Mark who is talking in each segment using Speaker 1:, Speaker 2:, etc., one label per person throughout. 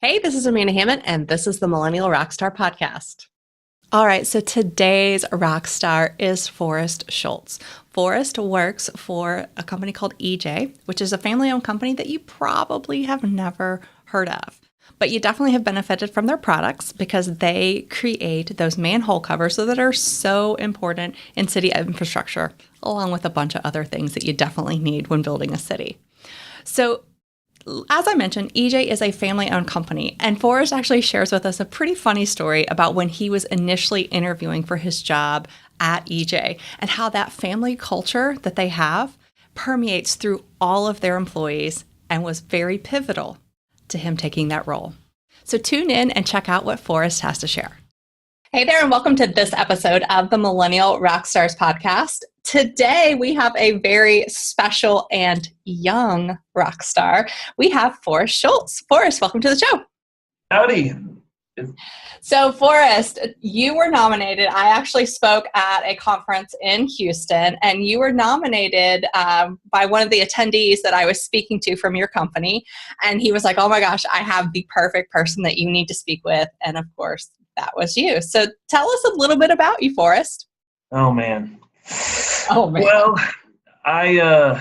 Speaker 1: Hey, this is Amanda Hammett, and this is the Millennial Rockstar Podcast. All right, so today's rock star is Forrest Schultz. Forrest works for a company called EJ, which is a family-owned company that you probably have never heard of. But you definitely have benefited from their products because they create those manhole covers that are so important in city infrastructure, along with a bunch of other things that you definitely need when building a city. So as I mentioned, EJ is a family-owned company, and Forrest actually shares with us a pretty funny story about when he was initially interviewing for his job at EJ and how that family culture that they have permeates through all of their employees and was very pivotal to him taking that role. So tune in and check out what Forrest has to share. Hey there, and welcome to this episode of the Millennial Rockstars Podcast. Today, we have a very special and young rock star. We have Forrest Schultz. Forrest, welcome to the show.
Speaker 2: Howdy.
Speaker 1: So, Forrest, you were nominated. I actually spoke at a conference in Houston, and you were nominated by one of the attendees that I was speaking to from your company. And he was like, oh my gosh, I have the perfect person that you need to speak with. And of course, that was you. So tell us a little bit about you, Forrest.
Speaker 2: Oh, man.
Speaker 1: Well,
Speaker 2: I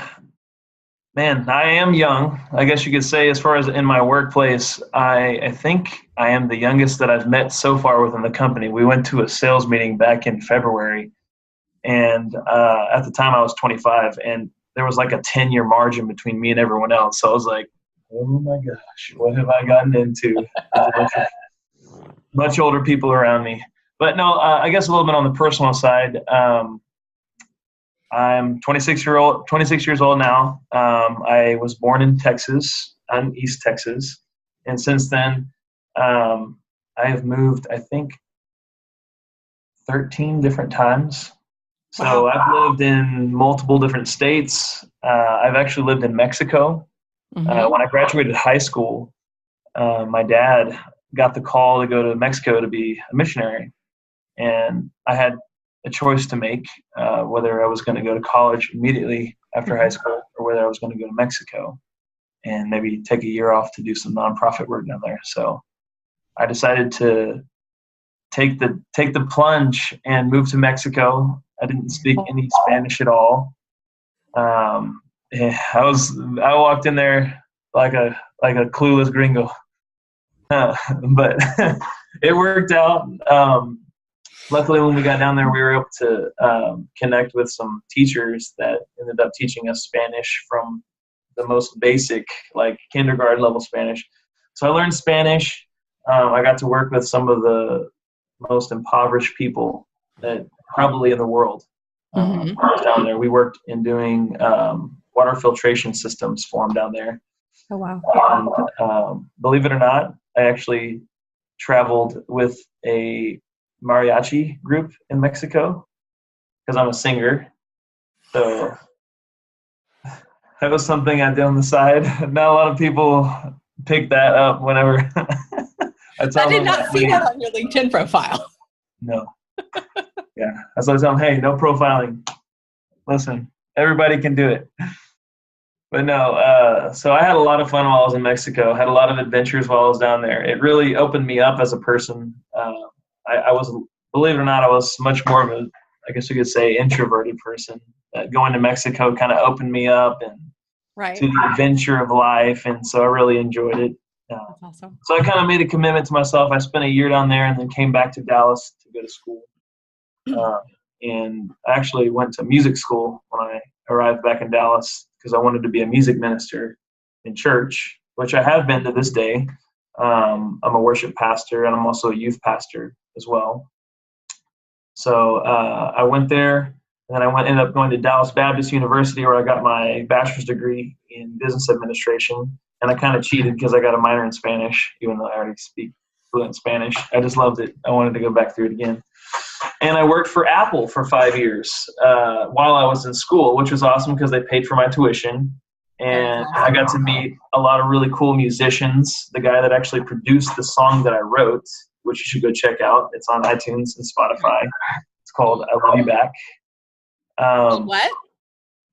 Speaker 2: am young, I guess you could say. As far as in my workplace, I think I am the youngest that I've met so far within the company. We went to a sales meeting back in February, and at the time I was 25, and there was like a 10-year margin between me and everyone else. So I was like, oh my gosh, what have I gotten into? Much older people around me. But no, I guess a little bit on the personal side. I'm 26 years old now. I was born in Texas, in East Texas. And since then, I have moved, I think, 13 different times. So
Speaker 1: wow.
Speaker 2: I've lived in multiple different states. I've actually lived in Mexico.
Speaker 1: Mm-hmm.
Speaker 2: When I graduated high school, my dad got the call to go to Mexico to be a missionary. And I had a choice to make, whether I was going to go to college immediately after high school or whether I was going to go to Mexico and maybe take a year off to do some nonprofit work down there. So I decided to take the plunge and move to Mexico. I didn't speak any Spanish at all. I walked in there like a clueless gringo. But it worked out. Luckily, when we got down there, we were able to connect with some teachers that ended up teaching us Spanish from the most basic, like kindergarten level Spanish. So I learned Spanish. I got to work with some of the most impoverished people that probably in the world.
Speaker 1: Mm-hmm.
Speaker 2: I was down there. We worked in doing water filtration systems for them down there.
Speaker 1: Oh, wow.
Speaker 2: And believe it or not, I actually traveled with a mariachi group in Mexico because I'm a singer. So that was something I did on the side. Not a lot of people pick that up whenever
Speaker 1: I did not see that on your LinkedIn profile.
Speaker 2: No. Yeah. That's what I tell them, hey, no profiling. Listen, everybody can do it. But no, so I had a lot of fun while I was in Mexico. Had a lot of adventures while I was down there. It really opened me up as a person. I was, believe it or not, I was much more of a, I guess you could say, introverted person. Going to Mexico kind of opened me up and to the adventure of life, and so I really enjoyed it.
Speaker 1: That's awesome.
Speaker 2: So I kind of made a commitment to myself. I spent a year down there and then came back to Dallas to go to school. And I actually went to music school when I arrived back in Dallas because I wanted to be a music minister in church, which I have been to this day. I'm a worship pastor, and I'm also a youth pastor as well. So I went there, and then I ended up going to Dallas Baptist University, where I got my bachelor's degree in business administration. And I kind of cheated because I got a minor in Spanish, even though I already speak fluent Spanish. I just loved it. I wanted to go back through it again. And I worked for Apple for 5 years while I was in school, which was awesome because they paid for my tuition. And I got to meet a lot of really cool musicians. The guy that actually produced the song that I wrote, which you should go check out. It's on iTunes and Spotify. It's called I Love You Back.
Speaker 1: What?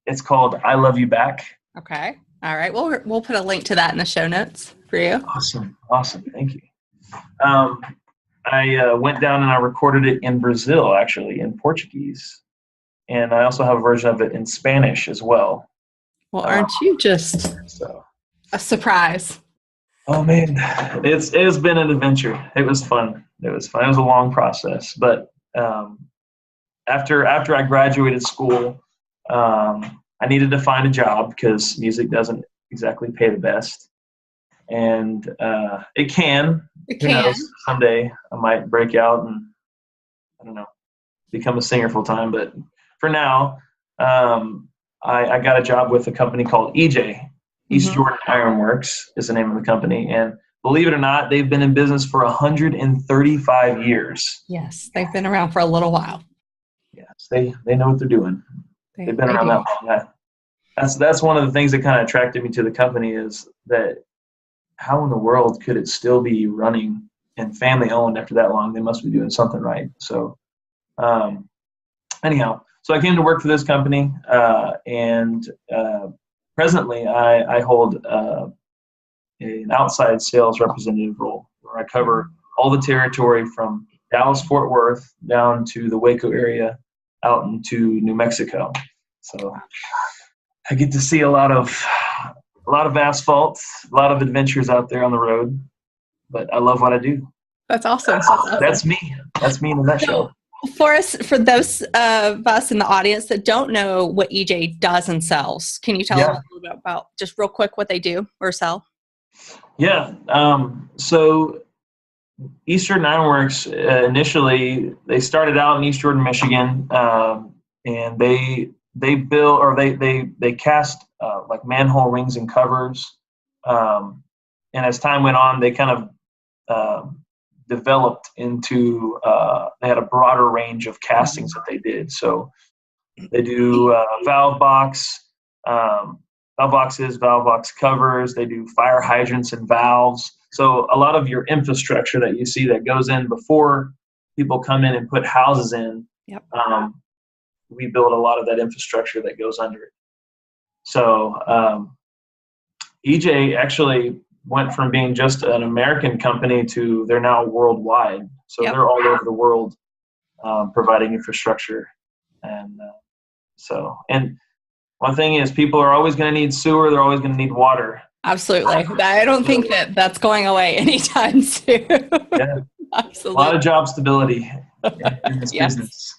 Speaker 2: It's called I Love You Back.
Speaker 1: Okay. All right. We'll put a link to that in the show notes for you.
Speaker 2: Awesome. Thank you. I went down and I recorded it in Brazil, actually, in Portuguese. And I also have a version of it in Spanish as well.
Speaker 1: Well, aren't you just
Speaker 2: So,
Speaker 1: a surprise?
Speaker 2: oh man, it's been an adventure. It was fun. It was fun. It was a long process, but after I graduated school, I needed to find a job because music doesn't exactly pay the best, and it can.
Speaker 1: It
Speaker 2: Who
Speaker 1: can.
Speaker 2: knows? Someday I might break out and I don't know, become a singer full time. But for now, I got a job with a company called EJ. East Jordan Ironworks is the name of the company, and believe it or not, they've been in business for 135 years.
Speaker 1: Yes, they've been around for a little while.
Speaker 2: Yes, they know what they're doing. They've been around that long. That's one of the things that kind of attracted me to the company is that how in the world could it still be running and family owned after that long? They must be doing something right. So anyhow, so I came to work for this company, and presently I hold an outside sales representative role where I cover all the territory from Dallas, Fort Worth down to the Waco area out into New Mexico. So I get to see a lot of asphalt, a lot of adventures out there on the road, but I love what I do.
Speaker 1: That's awesome.
Speaker 2: That's me. That's me in a nutshell.
Speaker 1: For those of us in the audience that don't know what EJ does and sells, can you tell us a little bit about, just real quick, what they do or sell?
Speaker 2: Yeah. So Eastern Ironworks, initially, they started out in East Jordan, Michigan, and they build, or they cast like manhole rings and covers. And as time went on, they kind of developed into, they had a broader range of castings that they did. So they do valve boxes, valve box covers. They do fire hydrants and valves. So a lot of your infrastructure that you see that goes in before people come in and put houses in, we build a lot of that infrastructure that goes under it. So EJ actually went from being just an American company to they're now worldwide. So they're all over the world providing infrastructure. And and one thing is people are always going to need sewer. They're always going to need water.
Speaker 1: Absolutely. I don't think that's going away anytime soon.
Speaker 2: Yeah.
Speaker 1: Absolutely.
Speaker 2: A lot of job stability in this business.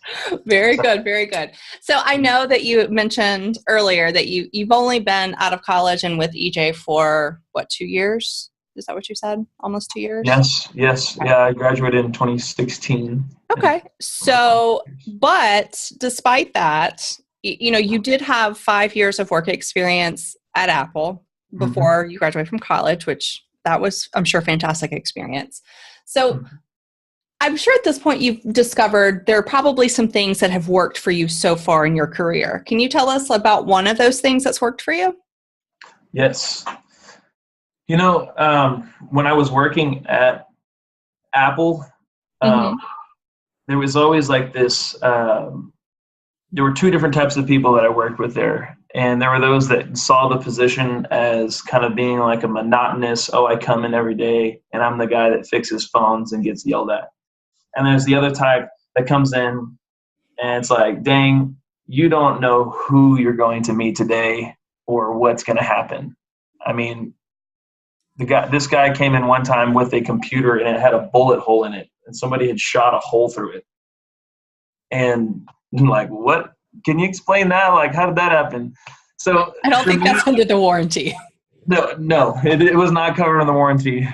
Speaker 1: Very good. Very good. So I know that you mentioned earlier that you've only been out of college and with EJ for 2 years? Is that what you said? Almost 2 years?
Speaker 2: Yes. Okay. Yeah, I graduated in 2016.
Speaker 1: Okay. So, but despite that, you did have 5 years of work experience at Apple before you graduated from college, which that was, I'm sure, fantastic experience. So I'm sure at this point you've discovered there are probably some things that have worked for you so far in your career. Can you tell us about one of those things that's worked for you?
Speaker 2: Yes. When I was working at Apple, there was always like this, there were two different types of people that I worked with there. And there were those that saw the position as kind of being like a monotonous, I come in every day and I'm the guy that fixes phones and gets yelled at. And there's the other type that comes in and it's like, dang, you don't know who you're going to meet today or what's going to happen. I mean, this guy came in one time with a computer and it had a bullet hole in it and somebody had shot a hole through it. And I'm like, what? Can you explain that? Like, how did that happen? So
Speaker 1: I don't think that's under the warranty.
Speaker 2: No, it was not covered in the warranty.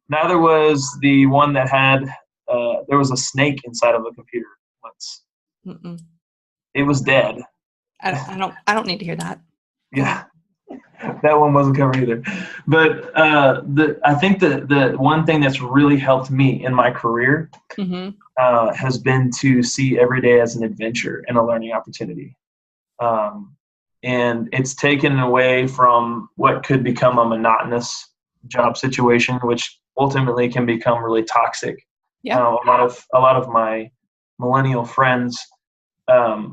Speaker 2: Neither was the one that had, there was a snake inside of a computer once. It was dead.
Speaker 1: I don't need to hear that.
Speaker 2: Yeah. That one wasn't covered either. But I think the one thing that's really helped me in my career has been to see every day as an adventure and a learning opportunity. And it's taken away from what could become a monotonous job situation, which ultimately can become really toxic.
Speaker 1: Yeah.
Speaker 2: A lot of my millennial friends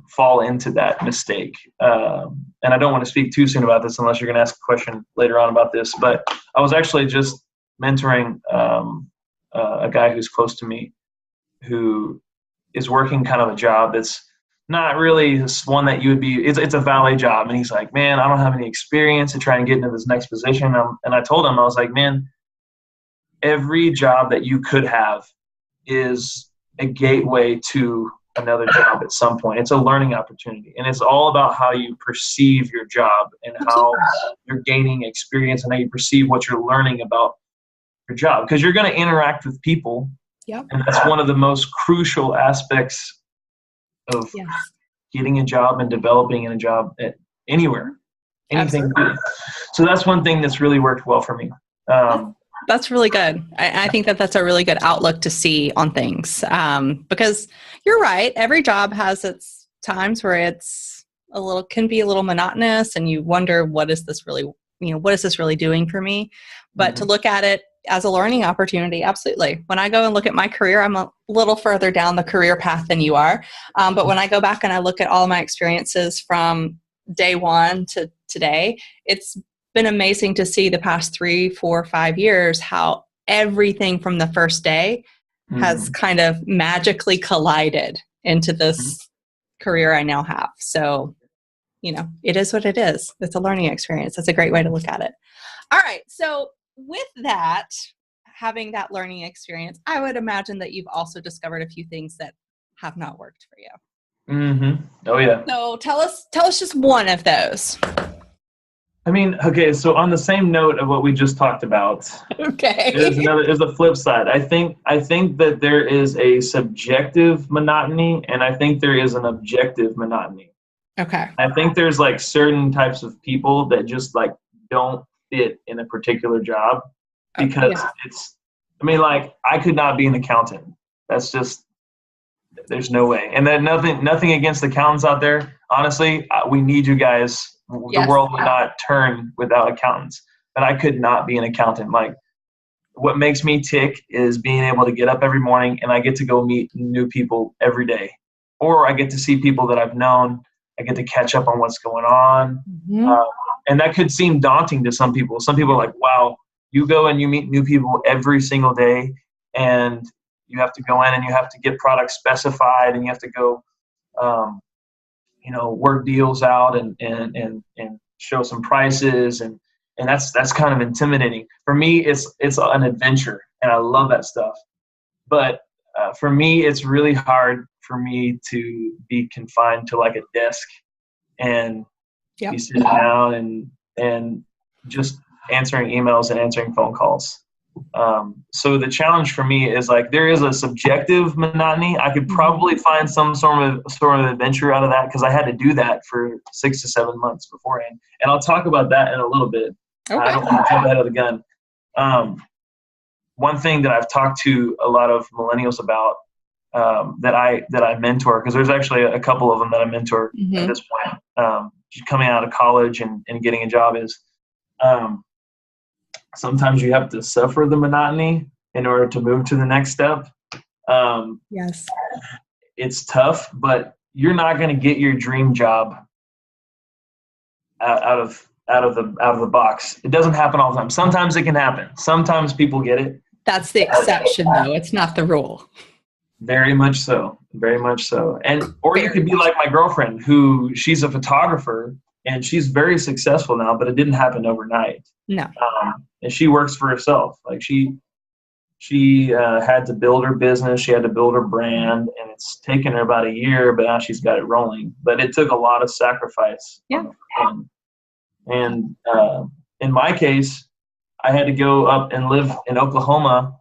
Speaker 2: fall into that mistake. And I don't want to speak too soon about this unless you're going to ask a question later on about this. But I was actually just mentoring a guy who's close to me who is working kind of a job that's not really one that you would be, it's a valet job. And he's like, man, I don't have any experience to try and get into this next position. And I told him, I was like, man, every job that you could have is a gateway to another job at some point. It's a learning opportunity. And it's all about how you perceive your job and how you're gaining experience and how you perceive what you're learning about your job. Because you're going to interact with people.
Speaker 1: Yep.
Speaker 2: And that's one of the most crucial aspects of getting a job and developing in a job at anywhere, anything. So that's one thing that's really worked well for me.
Speaker 1: That's really good. I think that that's a really good outlook to see on things, because you're right. Every job has its times where it's can be a little monotonous, and you wonder, what is this really doing for me? But to look at it as a learning opportunity, absolutely. When I go and look at my career, I'm a little further down the career path than you are. But when I go back and I look at all my experiences from day one to today, it's been amazing to see the past 3, 4, 5 years how everything from the first day has kind of magically collided into this career I now have. So, it is what it is. It's a learning experience. That's a great way to look at it. All right. So with that, having that learning experience, I would imagine that you've also discovered a few things that have not worked for you.
Speaker 2: Oh yeah.
Speaker 1: So tell us just one of those.
Speaker 2: I mean, okay, so on the same note of what we just talked about, there's a flip side. I think that there is a subjective monotony, and I think there is an objective monotony.
Speaker 1: Okay.
Speaker 2: I think there's like certain types of people that just like don't fit in a particular job because I could not be an accountant. That's just, there's no way. And then nothing against accountants out there. Honestly, we need you guys. The world would not turn without accountants. But I could not be an accountant. Like, what makes me tick is being able to get up every morning and I get to go meet new people every day. Or I get to see people that I've known. I get to catch up on what's going on. And that could seem daunting to some people. Some people are like, wow, you go and you meet new people every single day and you have to go in and you have to get products specified and you have to go, work deals out and show some prices. And that's kind of intimidating. For me, it's an adventure and I love that stuff. But for me, it's really hard for me to be confined to like a desk and be sitting down and just answering emails and answering phone calls. So the challenge for me is like there is a subjective monotony. I could probably find some sort of adventure out of that because I had to do that for 6 to 7 months beforehand. And I'll talk about that in a little bit.
Speaker 1: Okay.
Speaker 2: I don't want to jump ahead of the gun. One thing that I've talked to a lot of millennials about that I mentor, because there's actually a couple of them that I mentor at this point, coming out of college and getting a job is sometimes you have to suffer the monotony in order to move to the next step.
Speaker 1: Yes.
Speaker 2: It's tough, but you're not going to get your dream job out of the box. It doesn't happen all the time. Sometimes it can happen. Sometimes people get it.
Speaker 1: That's the exception, though. It's not the rule.
Speaker 2: Very much so. Very much so. Or you could be like my girlfriend, who she's a photographer and she's very successful now, but it didn't happen overnight.
Speaker 1: No.
Speaker 2: And she works for herself. Like she had to build her business. She had to build her brand, and it's taken her about a year, but now she's got it rolling. But it took a lot of sacrifice.
Speaker 1: Yeah.
Speaker 2: And in my case, I had to go up and live in Oklahoma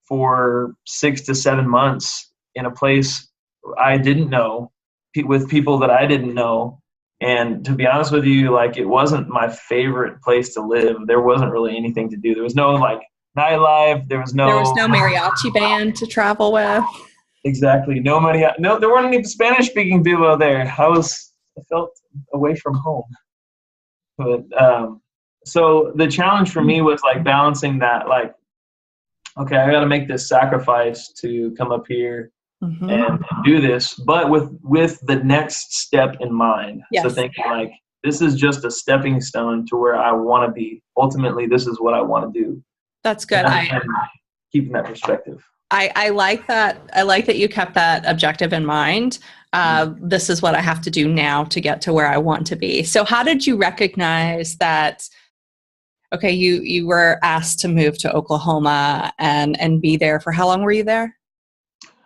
Speaker 2: for 6 to 7 months in a place I didn't know, with people that I didn't know. And to be honest with you, like, it wasn't my favorite place to live. There wasn't really anything to do. There was no like nightlife. There was no
Speaker 1: mariachi band to travel with.
Speaker 2: Exactly. No money. No, there weren't any Spanish speaking people there. I felt away from home. But so the challenge for me was like balancing that, like, okay, I got to make this sacrifice to come up here and do this, but with the next step in mind.
Speaker 1: Yes.
Speaker 2: So thinking like, this is just a stepping stone to where I want to be. Ultimately, this is what I want to do.
Speaker 1: That's good.
Speaker 2: And keeping that perspective.
Speaker 1: I like that. I like that you kept that objective in mind. This is what I have to do now to get to where I want to be. So how did you recognize that, okay, you were asked to move to Oklahoma and be there for how long were you there?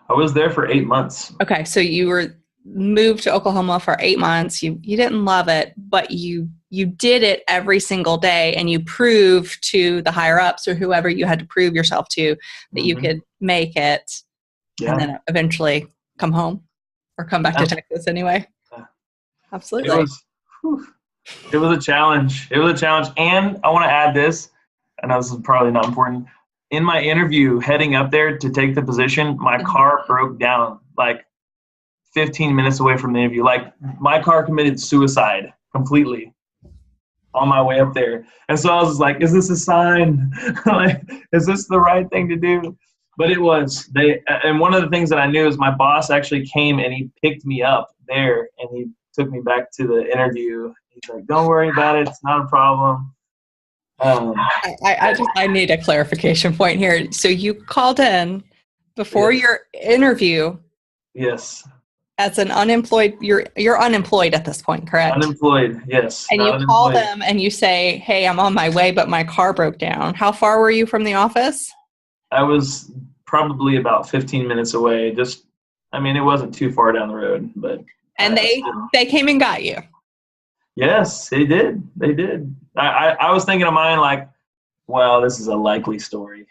Speaker 2: I was there for 8 months.
Speaker 1: Okay, so you were moved to Oklahoma for 8 months. You didn't love it, but you did it every single day, and you proved to the higher ups or whoever you had to prove yourself to that you could make it, and then eventually come home or come back to Texas anyway. Absolutely.
Speaker 2: It was a challenge. It was a challenge. And I want to add this, I know this is probably not important. In my interview heading up there to take the position, my car broke down like 15 minutes away from the interview. Like my car committed suicide completely on my way up there. And so I was like, is this a sign? Like, is this the right thing to do? But it was. And one of the things that I knew is my boss actually came and he picked me up there and he took me back to the interview. He's like, don't worry about it. It's not a problem.
Speaker 1: I need a clarification point here. So you called in before your interview.
Speaker 2: Yes.
Speaker 1: As an unemployed, you're unemployed at this point, correct?
Speaker 2: Unemployed, yes.
Speaker 1: And you call them and you say, hey, I'm on my way, but my car broke down. How far were you from the office?
Speaker 2: I was probably about 15 minutes away. It wasn't too far down the road, but.
Speaker 1: And they came and got you.
Speaker 2: Yes, they did. They did. I was thinking of mine like, well, this is a likely story.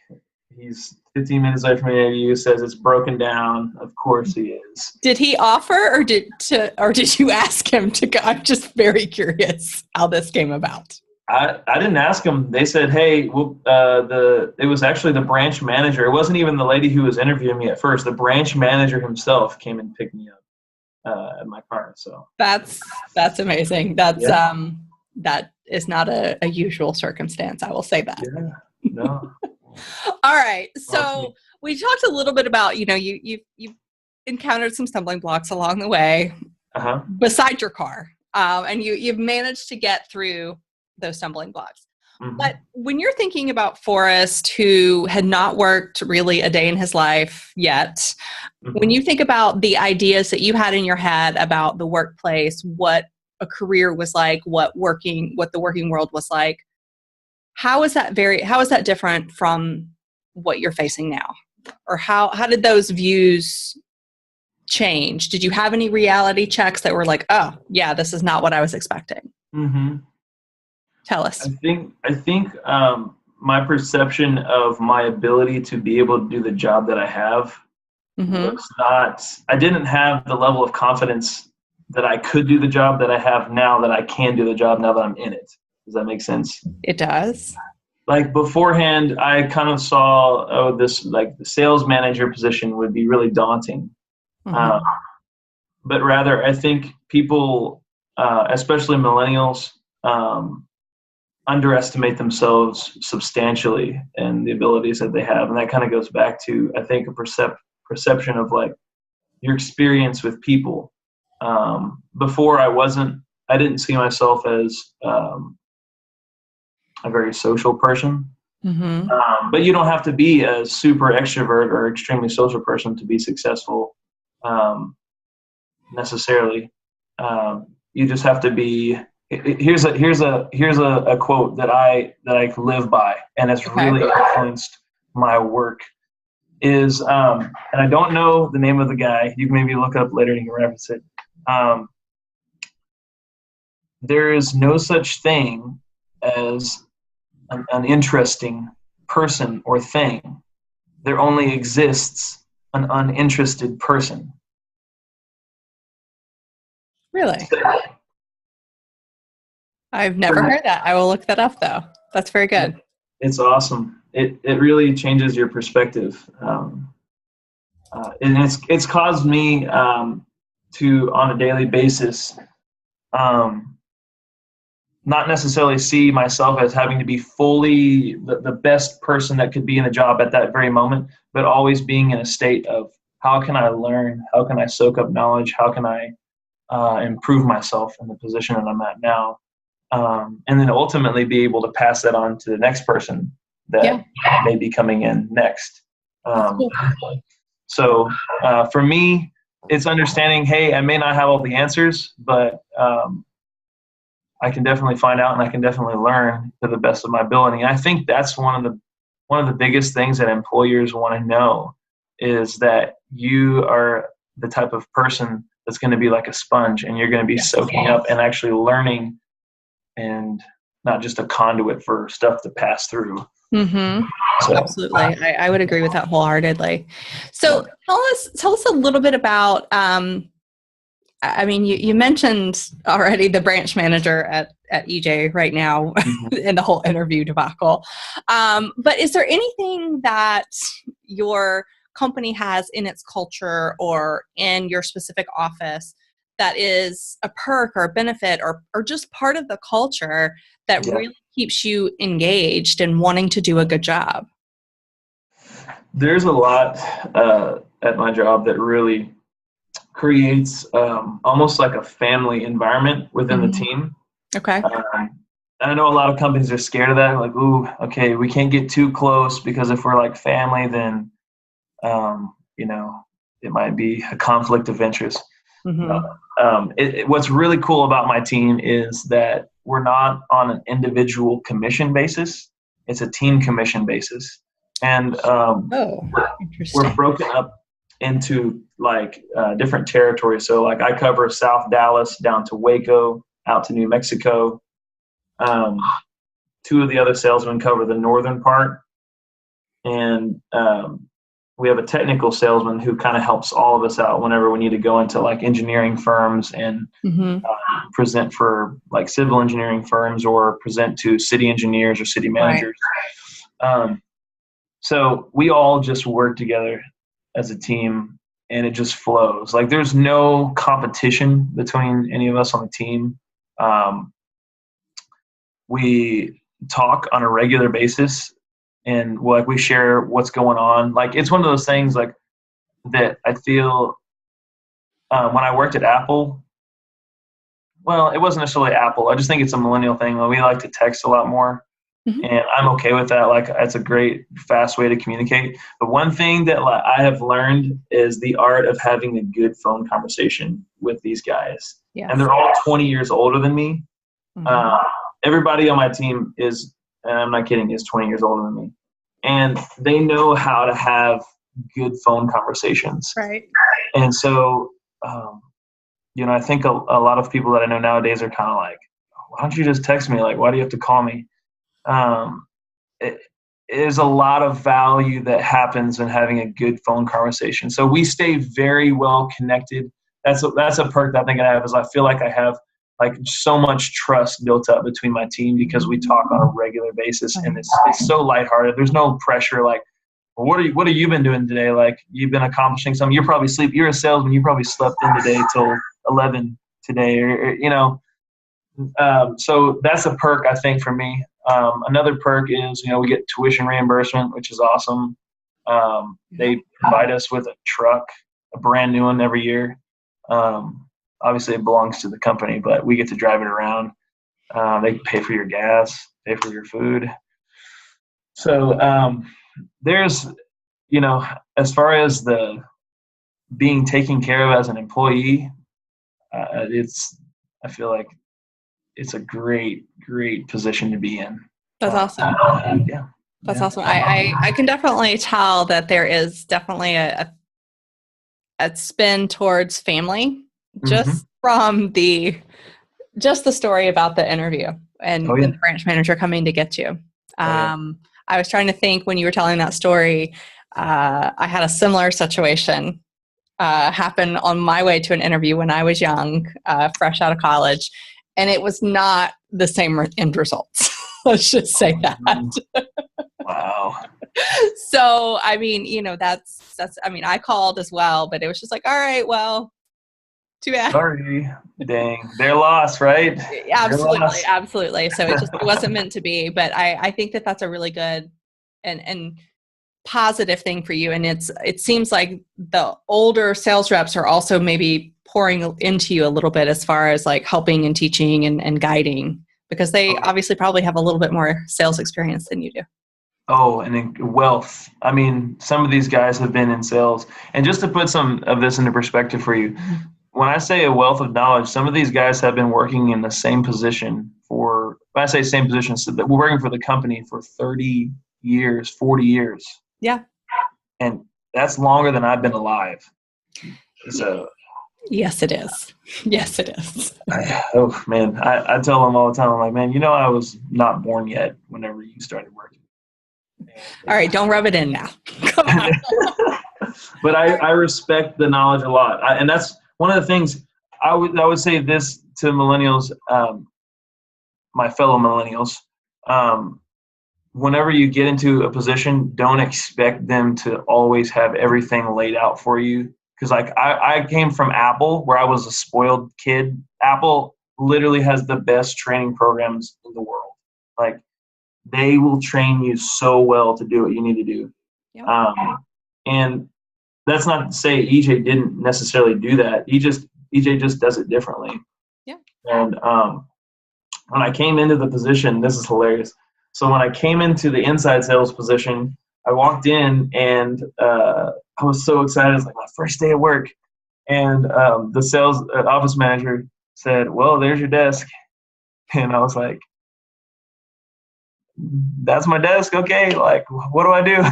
Speaker 2: He's 15 minutes away from the interview, says it's broken down. Of course he is. Did he offer or did you ask him to go? I'm just very curious how this came about. I didn't ask him. They said, hey, it was actually the branch manager. It wasn't even the lady who was interviewing me at first. The branch manager himself came and picked me up at my car. So that's amazing. That is not a usual circumstance. I will say that. Yeah, no. All right. So awesome. We talked a little bit about, you've encountered some stumbling blocks along the way beside your car. And you've managed to get through those stumbling blocks. Mm-hmm. But when you're thinking about Forrest, who had not worked really a day in his life yet, when you think about the ideas that you had in your head about the workplace, what a career was like, what the working world was like, how is that different from what you're facing now? Or how did those views change? Did you have any reality checks that were like, oh yeah, this is not what I was expecting? Mm-hmm. Tell us. I think my perception of my ability to be able to do the job that I have was not, I didn't have the level of confidence that I could do the job that I have now, that I can do the job now that I'm in it. Does that make sense? It does. Like beforehand, I kind of saw, this like the sales manager position would be really daunting. But rather, I think people, especially millennials, underestimate themselves substantially and the abilities that they have. And that kind of goes back to, I think, a perception of like your experience with people. Before I didn't see myself as a very social person. But you don't have to be a super extrovert or extremely social person to be successful necessarily. You just have to be. Here's a quote that I live by, and it's really influenced my work. Is and I don't know the name of the guy. You can maybe look it up later and you can reference it. There is no such thing as an interesting person or thing. There only exists an uninterested person. Really? I've never heard that. I will look that up, though. That's very good. It's awesome. It really changes your perspective. And it's caused me to, on a daily basis, not necessarily see myself as having to be fully the best person that could be in the job at that very moment, but always being in a state of how can I learn? How can I soak up knowledge? How can I improve myself in the position that I'm at now? And then ultimately be able to pass that on to the next person that may be coming in next.
Speaker 1: Cool.
Speaker 2: So for me, it's understanding, hey, I may not have all the answers, but I can definitely find out and I can definitely learn to the best of my ability. And I think that's one of the biggest things that employers want to know is that you are the type of person that's going to be like a sponge and you're going to be soaking up and actually learning and not just a conduit for stuff to pass through.
Speaker 1: Mm-hmm. So, absolutely. I would agree with that wholeheartedly. So tell us a little bit about, I mean, you mentioned already the branch manager at EJ right now in the whole interview debacle. But is there anything that your company has in its culture or in your specific office that is a perk or a benefit or just part of the culture that really keeps you engaged and wanting to do a good job?
Speaker 2: There's a lot at my job that really creates almost like a family environment within the team.
Speaker 1: Okay.
Speaker 2: I know a lot of companies are scared of that. Like, ooh, okay, we can't get too close because if we're like family, then, it might be a conflict of interest. What's really cool about my team is that we're not on an individual commission basis. It's a team commission basis. And we're broken up into like different territories. So like I cover South Dallas down to Waco, out to New Mexico. Two of the other salesmen cover the northern part. And we have a technical salesman who kind of helps all of us out whenever we need to go into like engineering firms and present for like civil engineering firms or present to city engineers or city managers. Right. So we all just work together as a team and it just flows. Like there's no competition between any of us on the team. We talk on a regular basis and like we share what's going on. Like it's one of those things like that I feel when I worked at Apple, well, it wasn't necessarily Apple. I just think it's a millennial thing. We like to text a lot more. And I'm okay with that. Like, it's a great, fast way to communicate. But one thing that like, I have learned is the art of having a good phone conversation with these guys. Yes. And they're all 20 years older than me. Everybody on my team is, and I'm not kidding, is 20 years older than me. And they know how to have good phone conversations. Right. And so, I think a lot of people that I know nowadays are kind of like, why don't you just text me? Like, why do you have to call me? It is a lot of value that happens in having a good phone conversation. So we stay very well connected. That's a perk that I think I have is I feel like I have like so much trust built up between my team because we talk on a regular basis and it's so lighthearted. There's no pressure. Like, well, what have you been doing today? Like you've been accomplishing something. You're a salesman. You probably slept in today till 11 today or so that's a perk I think for me. Another perk is, we get tuition reimbursement, which is awesome. They provide us with a truck, a brand new one every year. Obviously it belongs to the company, but we get to drive it around. They pay for your gas, pay for your food. So there's, as far as the being taken care of as an employee, I feel like it's a great, great position to be in.
Speaker 1: That's awesome. That's awesome. I can definitely tell that there is definitely a spin towards family just from the story about the interview and the branch manager coming to get you. I was trying to think when you were telling that story, I had a similar situation happen on my way to an interview when I was young, fresh out of college. And it was not the same end results. Let's just say that.
Speaker 2: Wow.
Speaker 1: So, I mean, that's, I mean, I called as well, but it was just like, all right, well, too bad.
Speaker 2: Sorry. Dang. They're lost, right?
Speaker 1: Absolutely. Absolutely. So it wasn't meant to be, but I think that that's a really good, and positive thing for you. And it seems like the older sales reps are also maybe pouring into you a little bit as far as like helping and teaching and guiding, because they obviously probably have a little bit more sales experience than you do.
Speaker 2: Oh, and wealth. I mean, some of these guys have been in sales. And just to put some of this into perspective for you, when I say a wealth of knowledge, some of these guys have been working in the same position when I say same position, so that we're working for the company for 30 years, 40 years.
Speaker 1: Yeah.
Speaker 2: And that's longer than I've been alive. So
Speaker 1: yes, it is. Yes, it is.
Speaker 2: Oh man, I tell them all the time, I'm like, man, I was not born yet whenever you started working.
Speaker 1: All right, don't rub it in now. Come on.
Speaker 2: But I respect the knowledge a lot. And that's one of the things I would say this to millennials, my fellow millennials. Whenever you get into a position, don't expect them to always have everything laid out for you. Because like I came from Apple, where I was a spoiled kid. Apple literally has the best training programs in the world. Like, they will train you so well to do what you need to do. Yep. And that's not to say EJ didn't necessarily do that. EJ just does it differently.
Speaker 1: Yeah.
Speaker 2: And when I came into the position, this is hilarious. So when I came into the inside sales position, I walked in and I was so excited. It was like my first day of work. And the sales office manager said, "Well, there's your desk." And I was like, "That's my desk. Okay. Like, what do I do?"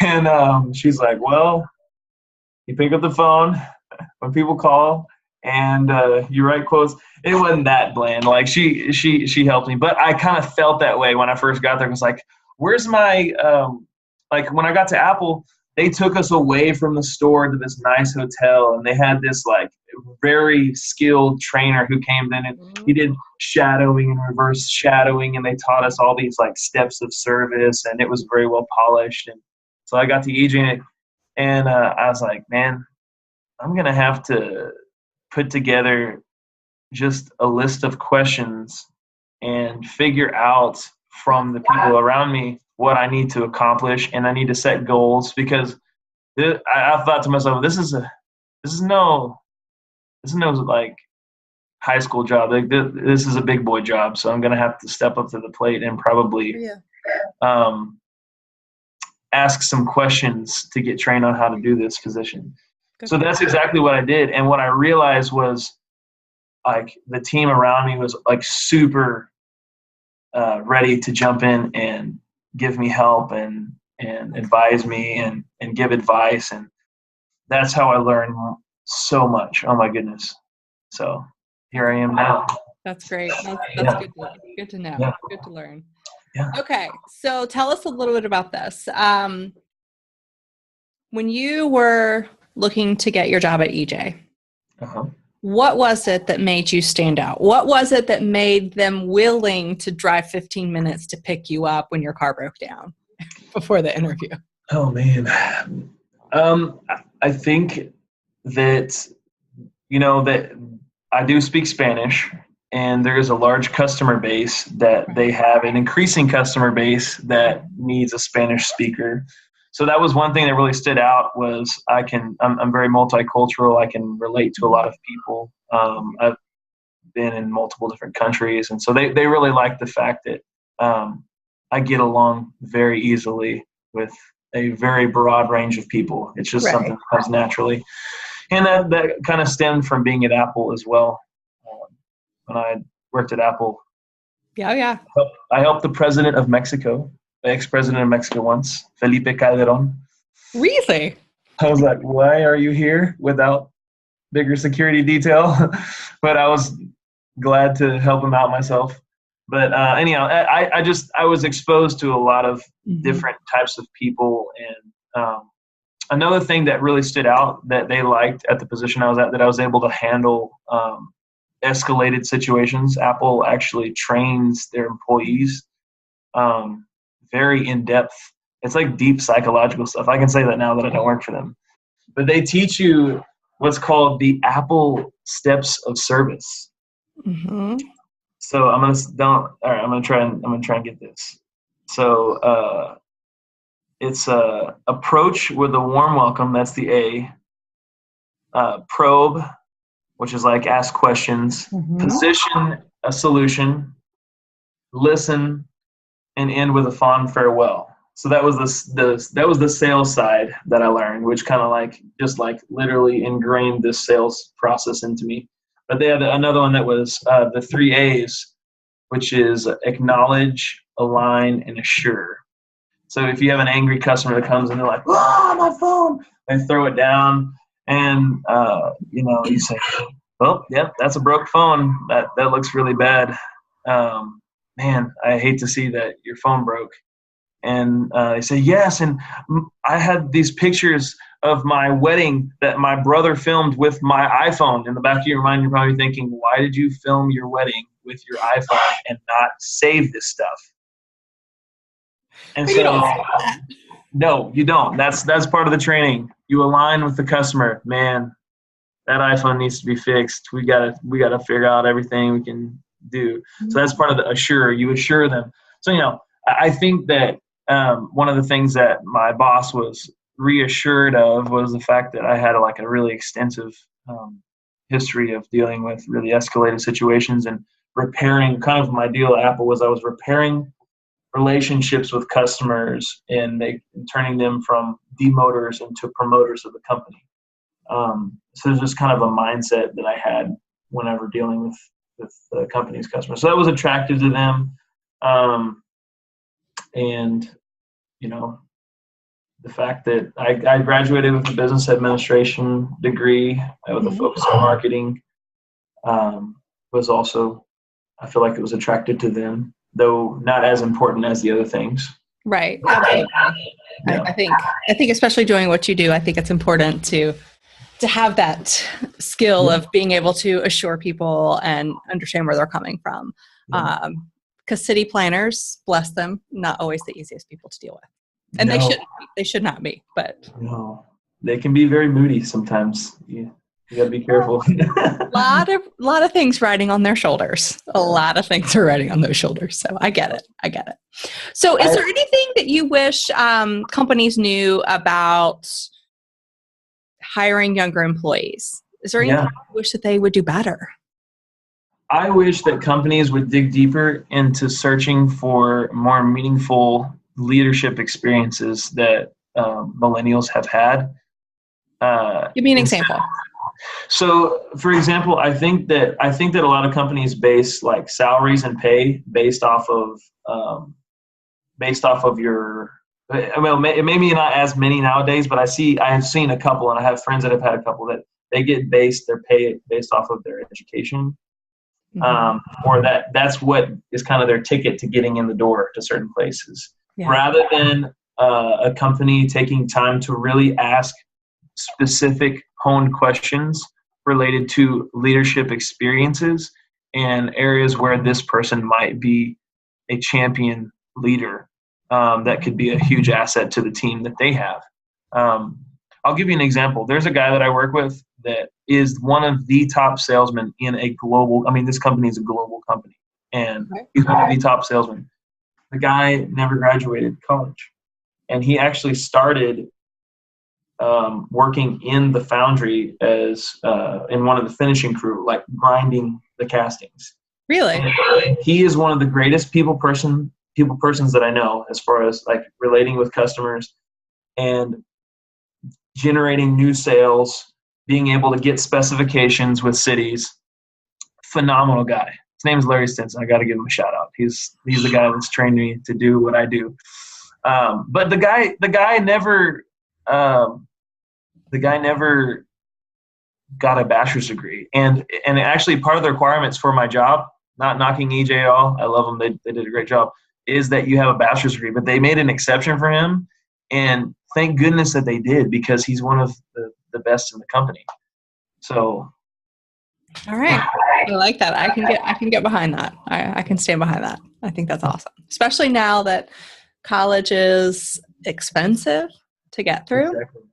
Speaker 2: And she's like, "Well, you pick up the phone when people call and you write quotes." It wasn't that bland. Like, she helped me, but I kind of felt that way when I first got there. It was like, where's my, like when I got to Apple, they took us away from the store to this nice hotel, and they had this like very skilled trainer who came in and he did shadowing and reverse shadowing, and they taught us all these like steps of service, and it was very well polished. And so I got to EJ, and I was like, man, I'm gonna have to put together just a list of questions and figure out from the people around me what I need to accomplish, and I need to set goals, because I thought to myself, this is no like high school job. Like, this is a big boy job, so I'm gonna have to step up to the plate and probably ask some questions to get trained on how to do this position. So that's exactly what I did, and what I realized was, like, the team around me was like super ready to jump in and give me help and advise me and give advice. And that's how I learned so much. Oh my goodness. So here I am now.
Speaker 1: That's great. That's good to know. Yeah. Good to learn.
Speaker 2: Yeah.
Speaker 1: Okay. So tell us a little bit about this. When you were looking to get your job at EJ, what was it that made you stand out? What was it that made them willing to drive 15 minutes to pick you up when your car broke down before the interview?
Speaker 2: Oh, man. I think that, that I do speak Spanish, and there is a large customer base that they have, an increasing customer base that needs a Spanish speaker. So that was one thing that really stood out, was I'm very multicultural. I can relate to a lot of people. I've been in multiple different countries. And so they really like the fact that I get along very easily with a very broad range of people. It's just something that comes naturally. And that kind of stemmed from being at Apple as well. When I worked at Apple.
Speaker 1: Yeah.
Speaker 2: I helped the president of Mexico, the ex-president of Mexico once, Felipe Calderón.
Speaker 1: Really?
Speaker 2: I was like, why are you here without bigger security detail? But I was glad to help him out myself. But anyhow, I was exposed to a lot of different types of people. And another thing that really stood out that they liked at the position I was at, that I was able to handle escalated situations. Apple actually trains their employees very in-depth. It's like deep psychological stuff. I can say that now that I don't work for them. But they teach you what's called the Apple steps of service. So I'm gonna try and get this. So It's approach with a warm welcome. That's the A. Probe, which is like ask questions. Position a solution. Listen, and end with a fond farewell. So that was the sales side that I learned, which kind of like just like literally ingrained this sales process into me. But they had another one that was the 3 A's, which is acknowledge, align, and assure. So if you have an angry customer that comes and they're like, "Oh, my phone," they throw it down, and you say, "Well, yep, that's a broke phone. That looks really bad. Man, I hate to see that your phone broke." And they say, "Yes, and I had these pictures of my wedding that my brother filmed with my iPhone." In the back of your mind, you're probably thinking, why did you film your wedding with your iPhone and not save this stuff? And
Speaker 1: But
Speaker 2: so,
Speaker 1: you don't say that.
Speaker 2: no, you don't. That's part of the training. You align with the customer. Man, that iPhone needs to be fixed. We gotta figure out everything we can do. So that's part of the assure. You assure them. So I think that one of the things that my boss was reassured of was the fact that I had a really extensive history of dealing with really escalated situations and repairing. Kind of my deal at Apple was I was repairing relationships with customers and turning them from demoters into promoters of the company. So there's just kind of a mindset that I had whenever dealing with the company's customers. So that was attractive to them. And the fact that I graduated with a business administration degree with a focus on marketing was also, I feel like it was attractive to them, though not as important as the other things.
Speaker 1: Right. Absolutely. Yeah. I think especially doing what you do, I think it's important to have that skill of being able to assure people and understand where they're coming from. Because city planners, bless them, not always the easiest people to deal with. And they should not be, but
Speaker 2: no, they can be very moody sometimes. You got to be careful.
Speaker 1: A lot of things riding on their shoulders. A lot of things are riding on those shoulders. So I get it. So is there anything that you wish companies knew about hiring younger employees? Is there anything you wish that they would do better?
Speaker 2: I wish that companies would dig deeper into searching for more meaningful leadership experiences that millennials have had.
Speaker 1: Give me an example.
Speaker 2: So, for example, I think that a lot of companies base like salaries and pay based off of your. Well, it may be not as many nowadays, but I have seen a couple, and I have friends that have had a couple that they get their pay based off of their education, or that's what is kind of their ticket to getting in the door to certain places, rather than a company taking time to really ask specific honed questions related to leadership experiences and areas where this person might be a champion leader that could be a huge asset to the team that they have. I'll give you an example. There's a guy that I work with that is one of the top salesmen in this company is a global company, and he's one of the top salesmen. The guy never graduated college, and he actually started working in the foundry as in one of the finishing crew, like grinding the castings.
Speaker 1: Really?
Speaker 2: And he is one of the greatest people persons that I know, as far as like relating with customers and generating new sales, being able to get specifications with cities. Phenomenal guy. His name is Larry Stinson. I got to give him a shout out. He's the guy that's trained me to do what I do. But the guy never got a bachelor's degree, and actually part of the requirements for my job, not knocking EJ at all, I love them, they did a great job, is that you have a bachelor's degree. But they made an exception for him, and thank goodness that they did, because he's one of the best in the company. So
Speaker 1: all right, I like that. I can get behind that. I can stand behind that. I think that's awesome, especially now that college is expensive to get through.
Speaker 2: Exactly.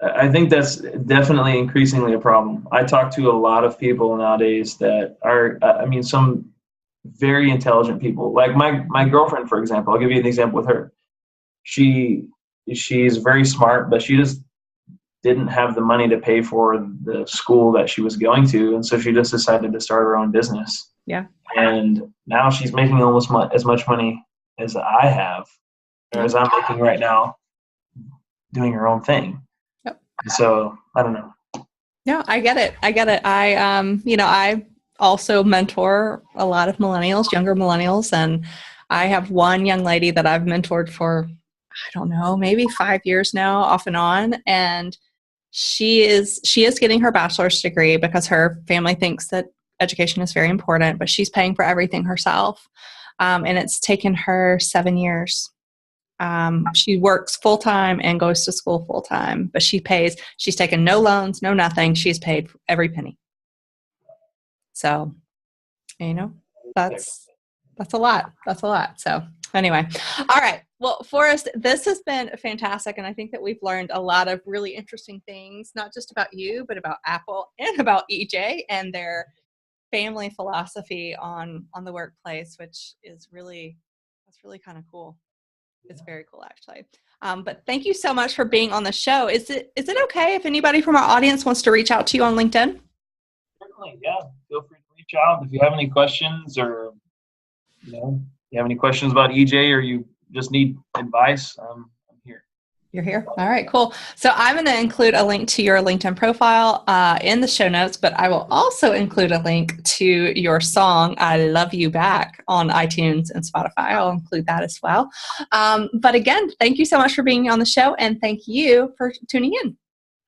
Speaker 2: I think that's definitely increasingly a problem. I talk to a lot of people nowadays that are, some very intelligent people. Like my girlfriend, for example, I'll give you an example with her. She's very smart, but she just didn't have the money to pay for the school that she was going to, and so she just decided to start her own business.
Speaker 1: Yeah.
Speaker 2: And now she's making almost as much money as I have, or as I'm making right now, doing her own thing.
Speaker 1: Yep.
Speaker 2: So I don't know.
Speaker 1: No, I get it. I also mentor a lot of millennials, younger millennials, and I have one young lady that I've mentored for, I don't know, maybe 5 years now, off and on. And she is getting her bachelor's degree because her family thinks that education is very important, but she's paying for everything herself. And it's taken her 7 years. She works full-time and goes to school full-time, but she's taken no loans, no nothing. She's paid every penny. So, that's a lot. That's a lot. So anyway, all right. Well, Forrest, this has been fantastic. And I think that we've learned a lot of really interesting things, not just about you, but about Apple and about EJ and their family philosophy on the workplace, which is that's really kind of cool. It's very cool, actually. But thank you so much for being on the show. Is it okay if anybody from our audience wants to reach out to you on LinkedIn?
Speaker 2: Certainly, yeah. Feel free to reach out if you have any questions, or you have any questions about EJ, or you just need advice. I'm here.
Speaker 1: You're here? All right, cool. So I'm going to include a link to your LinkedIn profile in the show notes, but I will also include a link to your song, I Love You Back, on iTunes and Spotify. I'll include that as well. But again, thank you so much for being on the show, and thank you for tuning in.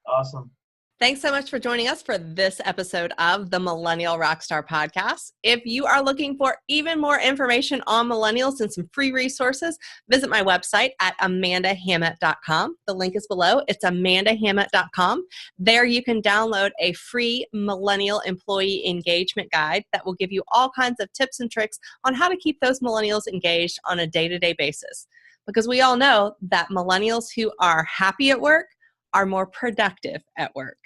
Speaker 2: Awesome.
Speaker 1: Thanks so much for joining us for this episode of the Millennial Rockstar Podcast. If you are looking for even more information on millennials and some free resources, visit my website at amandahammett.com. The link is below. It's amandahammett.com. There you can download a free millennial employee engagement guide that will give you all kinds of tips and tricks on how to keep those millennials engaged on a day-to-day basis. Because we all know that millennials who are happy at work are more productive at work.